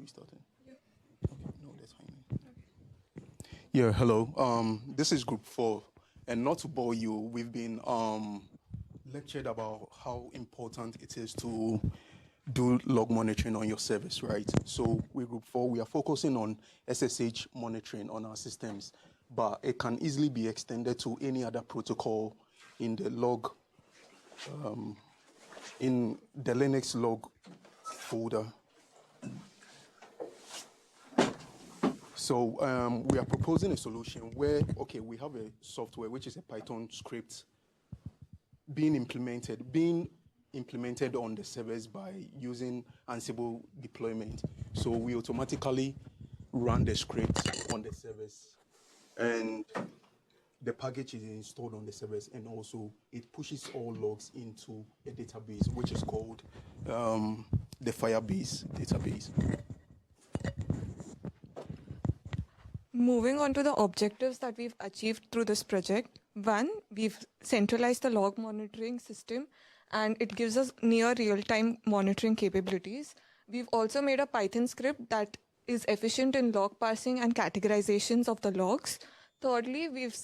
started? Yeah. Okay, no, that's fine. Okay. Yeah, hello. This is group 4, and not to bore you, we've been lectured about how important it is to do log monitoring on your service, right? So with group 4, we are focusing on SSH monitoring on our systems, but it can easily be extended to any other protocol in the log, in the Linux log folder. So we are proposing a solution where, okay, we have a software which is a Python script being implemented on the servers by using Ansible deployment. So we automatically run the script on the servers, and the package is installed on the servers, and also it pushes all logs into a database which is called the Firebase database. Moving on to the objectives that we've achieved through this project. One, we've centralized the log monitoring system, and it gives us near real-time monitoring capabilities. We've also made a Python script that is efficient in log parsing and categorizations of the logs. Thirdly, we've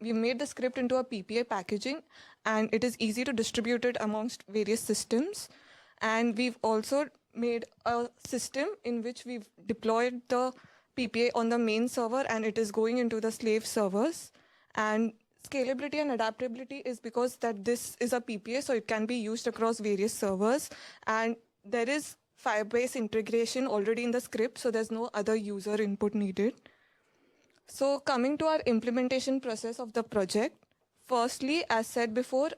made the script into a PPA packaging, and it is easy to distribute it amongst various systems. And we've also made a system in which we've deployed the PPA on the main server, and it is going into the slave servers. And scalability and adaptability is because that this is a PPA, so it can be used across various servers. And there is Firebase integration already in the script, so there's no other user input needed. So coming to our implementation process of the project, firstly, as said before,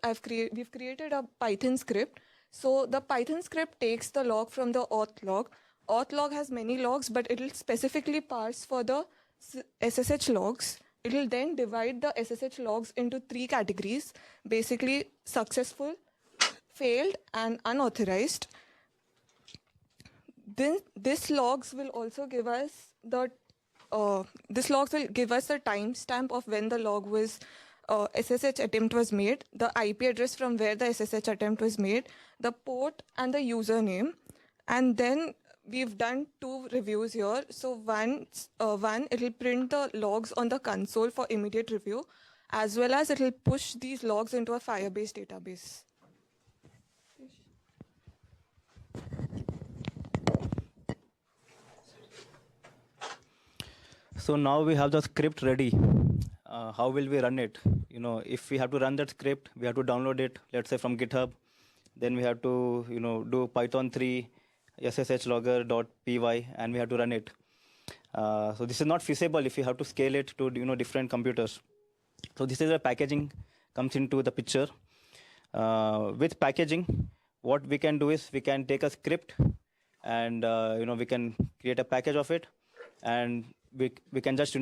we've created a Python script. So the Python script takes the log from the auth log. Auth log has many logs, but it will specifically parse for the SSH logs. It will then divide the SSH logs into 3 categories, basically successful, failed, and unauthorized. Then this logs will also give us the timestamp of when the log was SSH attempt was made, the IP address from where the SSH attempt was made, the port, and the username. And then we've done 2 reviews here. So one, it will print the logs on the console for immediate review, as well as it will push these logs into a Firebase database. So now we have the script ready. How will we run it? If we have to run that script, we have to download it, let's say from GitHub. Then we have to, do Python 3 sshLogger.py, and we have to run it. So this is not feasible if you have to scale it to different computers. So this is where packaging comes into the picture. With packaging, what we can do is we can take a script, and we can create a package of it, and we can just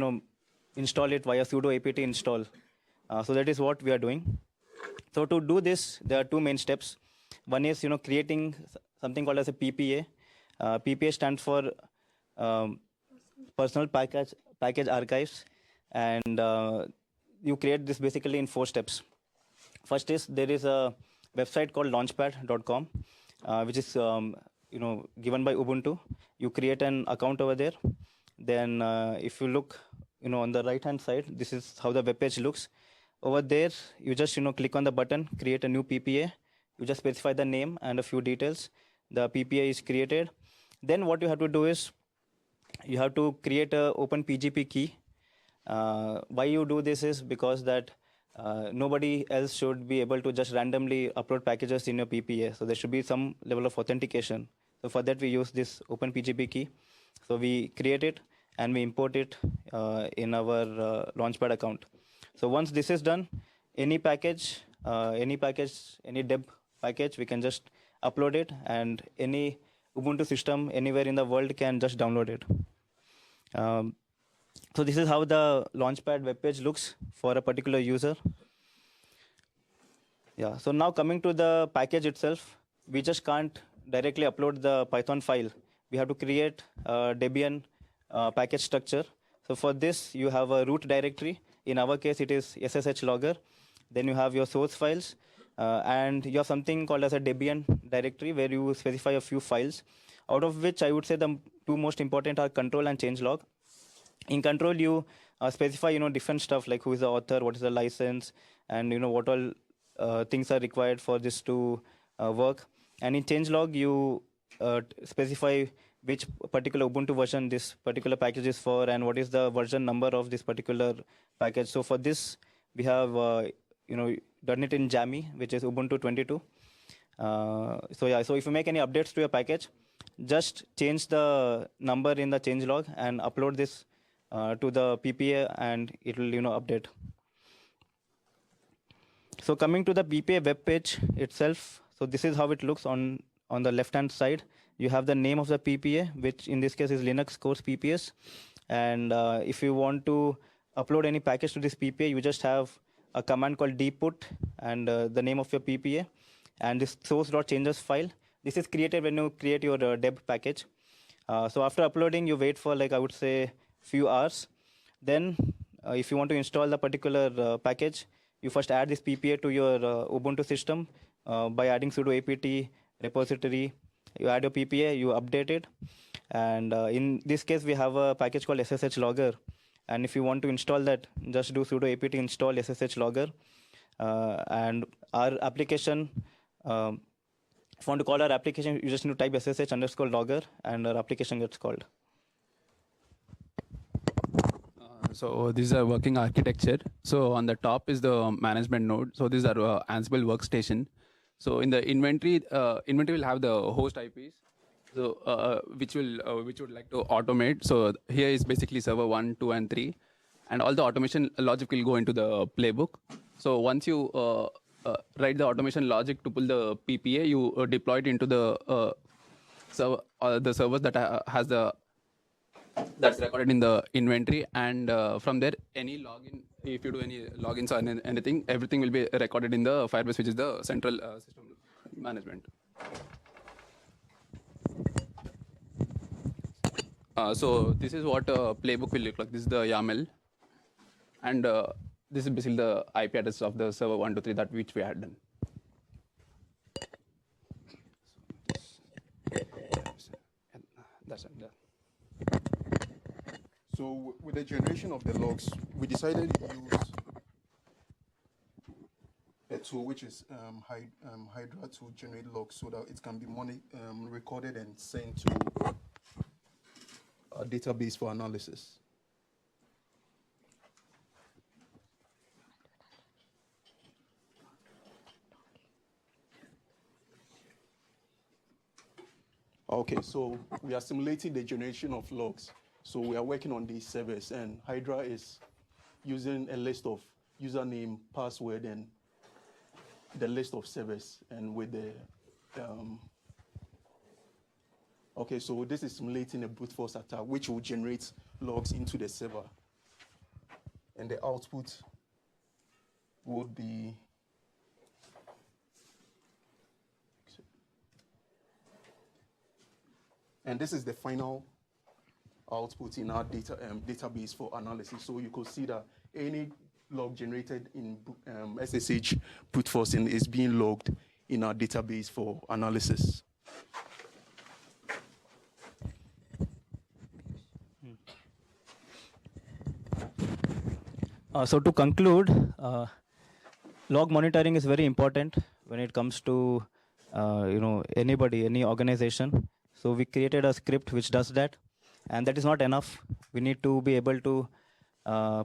install it via sudo apt install. So that is what we are doing. So to do this, there are 2 main steps. One is creating something called as a PPA. PPA stands for Personal Package Archives, and you create this basically in 4 steps. First is there is a website called launchpad.com, which is given by Ubuntu. You create an account over there. Then if you look on the right hand side, this is how the web page looks. Over there, you just click on the button, create a new PPA. You just specify the name and a few details. The PPA is created. Then what you have to do is you have to create a open PGP key. Why you do this is because that nobody else should be able to just randomly upload packages in your PPA. So there should be some level of authentication. So for that, we use this open PGP key. So we create it and we import it in our Launchpad account. So once this is done, any package, any deb package, we can just upload it, and any Ubuntu system anywhere in the world can just download it. So this is how the Launchpad webpage looks for a particular user. Yeah. So now coming to the package itself, we just can't directly upload the Python file. We have to create a Debian package structure. So for this, you have a root directory. In our case, it is sshLogger. Then you have your source files, and you have something called as a Debian directory where you specify a few files. out of which I would say the two most important are control and change log. In control, you specify different stuff like who is the author, what is the license, and what all things are required for this to work. And in change log, you specify which particular Ubuntu version this particular package is for, and what is the version number of this particular package. So for this, we have done it in Jammy, which is Ubuntu 22. So if you make any updates to your package, just change the number in the change log and upload this to the PPA, and it will update. So coming to the PPA web page itself, so this is how it looks on the left hand side. You have the name of the PPA, which in this case is Linux course PPS. And if you want to upload any package to this PPA, you just have a command called dput and the name of your PPA and this source.changes file. This is created when you create your deb package. So after uploading, you wait for I would say few hours. Then if you want to install the particular package, you first add this PPA to your Ubuntu system by adding sudo apt repository. You add your PPA, you update it. And in this case, we have a package called SSH logger. And if you want to install that, just do sudo apt install SSH logger. And our application, if you want to call our application, you just need to type SSH_logger and our application gets called. So this is a working architecture. So on the top is the management node. So these are Ansible workstation. So in the inventory will have the host IPs, so which would like to automate. So here is basically server 1, 2, and 3, and all the automation logic will go into the playbook. So once you write the automation logic to pull the PPA, you deploy it into the servers that has that's recorded in the inventory, and from there any login, if you do any logins or anything, everything will be recorded in the Firebase, which is the central system management. So this is what playbook will look like. This is the YAML, and this is basically the IP address of the server 1, 2, 3 that which we had done. That's it. So with the generation of the logs, we decided to use a tool which is Hydra to generate logs so that it can be recorded and sent to a database for analysis. Okay, so we are simulating the generation of logs. So we are working on these servers, and Hydra is using a list of username, password, and the list of servers. And with the okay, so this is simulating a brute force attack, which will generate logs into the server, and the output would be and this is the final output in our database for analysis. So you could see that any log generated in SSH brute forcing is being logged in our database for analysis. So to conclude, log monitoring is very important when it comes to anybody, any organization. So we created a script which does that, and that is not enough. We need to be able to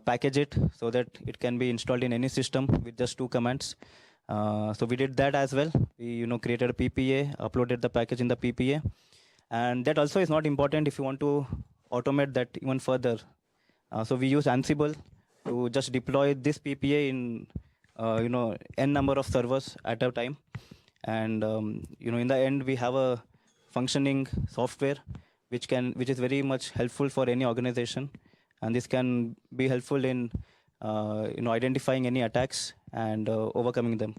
package it so that it can be installed in any system with just 2 commands. So we did that as well. We created a PPA, uploaded the package in the PPA, and that also is not important if you want to automate that even further. So we use Ansible to just deploy this PPA in n number of servers at a time, and in the end we have a functioning software which is very much helpful for any organization, and this can be helpful in identifying any attacks and overcoming them.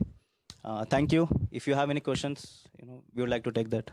Thank you. If you have any questions, we would like to take that.